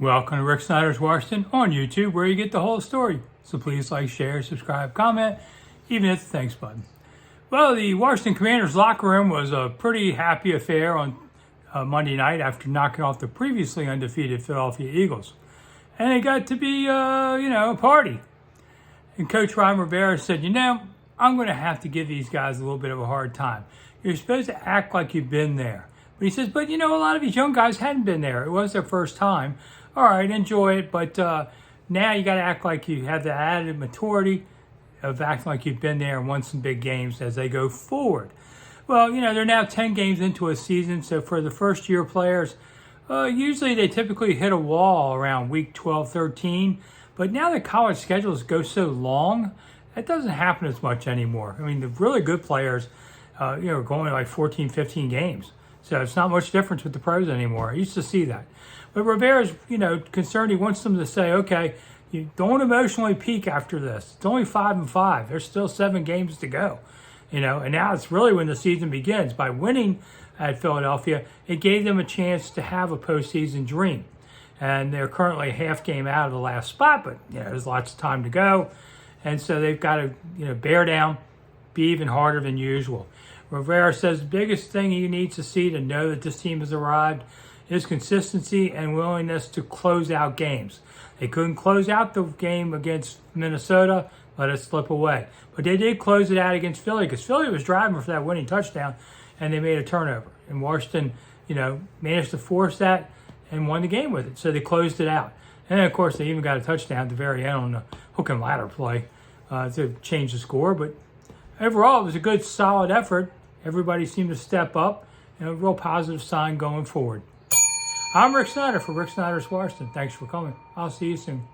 Welcome to Rick Snider's Washington on YouTube, where you get the whole story. So please like, share, subscribe, comment, even hit the thanks button. Well, the Washington Commanders locker room was a pretty happy affair on Monday night after knocking off the previously undefeated Philadelphia Eagles. And it got to be, a party. And Coach Ron Rivera said, I'm going to have to give these guys a little bit of a hard time. You're supposed to act like you've been there. But he says, a lot of these young guys hadn't been there. It was their first time. All right, enjoy it, but now you got to act like you have the added maturity of acting like you've been there and won some big games as they go forward. Well, they're now 10 games into a season, so for the first-year players, usually they typically hit a wall around week 12, 13, but now the college schedules go so long, that doesn't happen as much anymore. I mean, the really good players, are going like 14, 15 games. So it's not much difference with the pros anymore. I used to see that. But Rivera's, concerned. He wants them to say, okay, you don't emotionally peak after this. It's only 5-5. There's still 7 games to go. And now it's really when the season begins. By winning at Philadelphia, it gave them a chance to have a postseason dream. And they're currently a half game out of the last spot, but there's lots of time to go. And so they've got to, bear down, be even harder than usual. Rivera says the biggest thing he needs to see to know that this team has arrived is consistency and willingness to close out games. They couldn't close out the game against Minnesota, let it slip away. But they did close it out against Philly because Philly was driving for that winning touchdown, and they made a turnover. And Washington, managed to force that and won the game with it. So they closed it out. And then, of course, they even got a touchdown at the very end on the hook and ladder play to change the score. But overall, it was a good, solid effort. Everybody seemed to step up, and a real positive sign going forward. I'm Rick Snider for Rick Snider's Washington. Thanks for coming. I'll see you soon.